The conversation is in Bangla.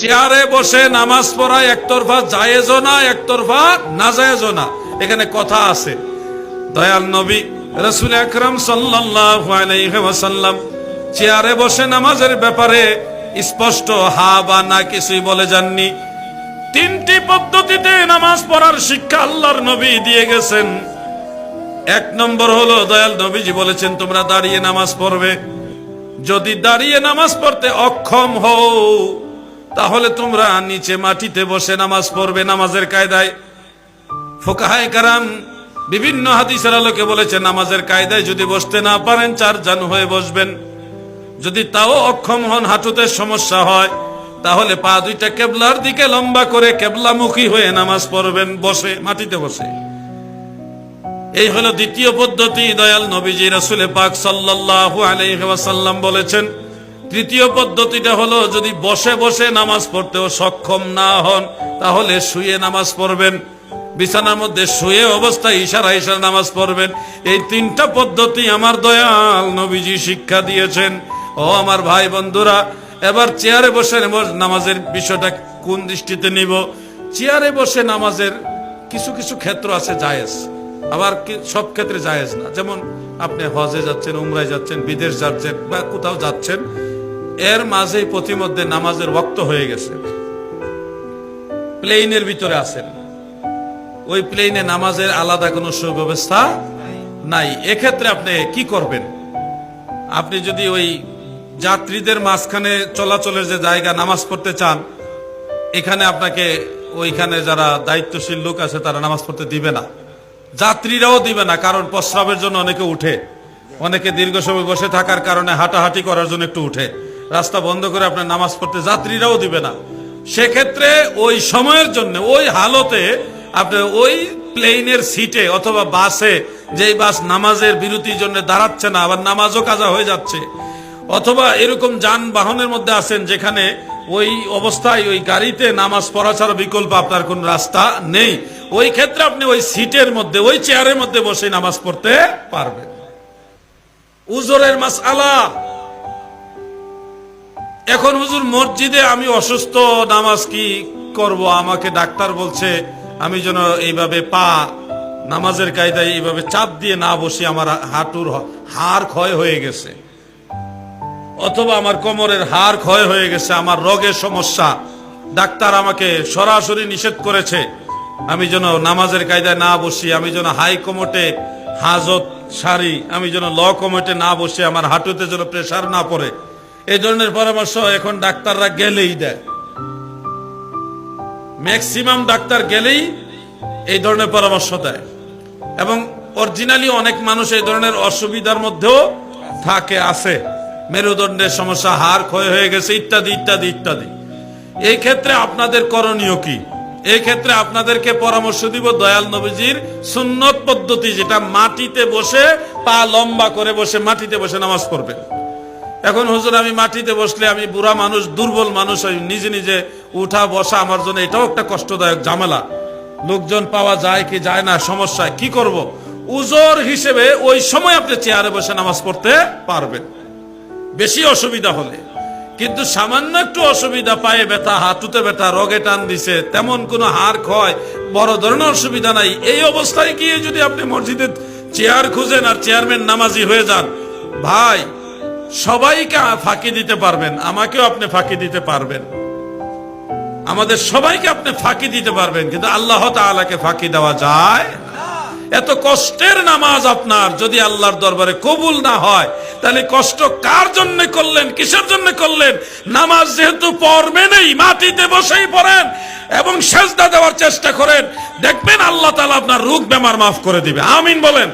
চেয়ারে বসে নামাজ পড়া একতরফা জায়েজও না, একতরফা নাজায়েজও না, এখানে কথা আছে। দয়াল নবী রাসূল আকরাম সাল্লাল্লাহু আলাইহি ওয়াসাল্লাম চেয়ারে বসে নামাজের ব্যাপারে স্পষ্ট হা বা না কিছুই বলে যাননি। তিনটি পদ্ধতিতে নামাজ পড়ার শিক্ষা আল্লাহর নবী দিয়ে গেছেন। এক নম্বর হলো দয়াল নবীজি বলেছেন তোমরা দাঁড়িয়ে নামাজ পড়বে। যদি দাঁড়িয়ে নামাজ পড়তে অক্ষম হও তাহলে তোমরা নিচে মাটিতে বসে নামাজ পড়বে। নামাজের কায়দায় ফুকাহায়ে কেরাম বিভিন্ন হাদিসের আলোকে বলেছে নামাজের কায়দায় যদি বসতে না পারেন চারজন হয়ে বসবেন। যদি তাও অক্ষম হন, হাঁটুতে সমস্যা হয়, তাহলে পা দুইটা কেবলার দিকে লম্বা করে কেবলামুখী হয়ে নামাজ পড়বেন বসে, মাটিতে বসে। এই হলো দ্বিতীয় পদ্ধতি, দয়াল নবীজি রাসূল পাক সাল্লাল্লাহু আলাইহি ওয়াসাল্লাম বলেছেন। তৃতীয় পদ্ধতিটা হলো যদি বসে বসে নামাজ পড়তেও সক্ষম না হন তাহলে শুয়ে নামাজ পড়বেন, বিছানার মধ্যে শুয়ে অবস্থায় ইশারায় ইশারায় নামাজ পড়বেন। এই তিনটা পদ্ধতি আমার দয়াল নবীজি শিক্ষা দিয়েছেন। ও আমার ভাই বন্ধুরা, এবার চেয়ারে বসে নামাজের বিষয়টা কোন দৃষ্টিতে নিব? চেয়ারে বসে নামাজের কিছু কিছু ক্ষেত্র আছে জায়েজ, আবার সব ক্ষেত্রে জায়েজ না। যেমন আপনি হজে যাচ্ছেন, উমরায় যাচ্ছেন, বিদেশ যাচ্ছেন বা কোথাও যাচ্ছেন, এর মাঝেই প্রতিমধ্যে নামাজের ওয়াক্ত হয়ে গেছে, প্লেনের ভিতরে আছেন, ওই প্লেনে নামাজের আলাদা কোনো সুব্যবস্থা নাই। এক্ষেত্রে আপনি কি করবেন? আপনি যদি ওই যাত্রীদের মাঝখানে চলাচলের যে জায়গা নামাজ পড়তে চান, এখানে আপনাকে ওইখানে যারা দায়িত্বশীল লোক আছে তারা নামাজ পড়তে দিবে না, যাত্রীরাও দিবে না। কারণ প্রস্রাবের জন্য অনেকে উঠে, অনেকে দীর্ঘ সময় বসে থাকার কারণে হাঁটাহাঁটি করার জন্য একটু উঠে, রাস্তা বন্ধ করে আপনার নামাজ পড়তে যাত্রীরাও দিবে না। সেক্ষেত্রে ওই সময়ের জন্য ওই হালতে আপনি ওই প্লেনের সিটে অথবা বাসে, যেই বাস নামাজের বিরতির জন্য দাঁড়াচ্ছে না, আবার নামাজও কাজা হয়ে যাচ্ছে, অথবা এরকম যানবাহনের মধ্যে আছেন যেখানে ওই অবস্থায় ওই গাড়িতে নামাজ পড়া ছাড়া বিকল্প আপনার কোন রাস্তা নেই, ওই ক্ষেত্রে আপনি ওই সিটের মধ্যে, ওই চেয়ারের মধ্যে বসে নামাজ পড়তে পারবেন। উজরের মাসআলা, এখন হুজুর মসজিদে আমি অসুস্থ, নামাজ কি করব? আমাকে ডাক্তার বলছে আমি যেন এইভাবে পা নামাজের কায়দায় এইভাবে চাপ দিয়ে না বসি, আমার হাঁটুর হাড় ক্ষয় হয়ে গেছে, অথবা আমার কোমরের হাড় ক্ষয় হয়ে গেছে, আমার রোগের সমস্যা, ডাক্তার আমাকে সরাসরি নিষেধ করেছে আমি যেন নামাজের কায়দায় না বসি, আমি যেন হাই কমোটে হাজত সারি, আমি যেন ল কমোটে না বসে আমার হাঁটুতে যেন প্রেসার না পড়ে। এই ধরনের পরামর্শ এখন ডাক্তাররা গেলেই দেয়, ম্যাক্সিমাম ডাক্তার গেলেই এই ধরনের পরামর্শ দেয়। এবং অরিজিনালি অনেক মানুষ এই ধরনের অসুবিধার মধ্যেও থাকে, আছে, মেরুদণ্ডের সমস্যা, হাড় ক্ষয় হয়ে গেছে, ইত্যাদি ইত্যাদি ইত্যাদি। এই ক্ষেত্রে আপনাদের করণীয় কি? এই ক্ষেত্রে আপনাদেরকে পরামর্শ দিব দয়াল নবীজির সুন্নত পদ্ধতি, যেটা মাটিতে বসে পা লম্বা করে বসে মাটিতে বসে নামাজ পড়বেন। এখন হুজুর আমি মাটিতে বসলে, আমি বুড়া মানুষ, দুর্বল মানুষ, নিজে নিজে উঠা বসা আমার জন্য এটাও একটা কষ্টদায়ক ঝামেলা, লোকজন পাওয়া যায় কি যায় না, সমস্যা, কি করব? উজর হিসেবে ওই সময় আপনি চেয়ারে বসে নামাজ পড়তে পারবেন বেশি অসুবিধা হলে। কিন্তু সামান্য একটু অসুবিধা, পায়ে ব্যথা, হাঁটুতে ব্যথা, রগে টান দিছে, তেমন কোনো হাড় ক্ষয়, বড় ধরনের অসুবিধা নাই, এই অবস্থায় গিয়ে যদি আপনি মসজিদে চেয়ার খুঁজেন আর চেয়ারম্যান নামাজি হয়ে যান, ভাই সবাইকে ফাঁকি দিতে পারবেন, আমাকেও আপনি ফাঁকি দিতে পারবেন, আমাদের সবাইকে আপনি ফাঁকি দিতে পারবেন, কিন্তু আল্লাহ তাআলাকে ফাঁকি দেওয়া যায়? এত কষ্টের নামাজ আপনার যদি আল্লাহর দরবারে কবুল না হয়, তাহলে কষ্ট কার জন্য করলেন, কিসের জন্য করলেন? নামাজ যেহেতু পড়বেনই, মাটিতে বসেই পড়েন এবং সেজদা দেওয়ার চেষ্টা করেন, দেখবেন আল্লাহ তাআলা আপনার রোগ বেমার মাফ করে দিবে। আমিন বলেন।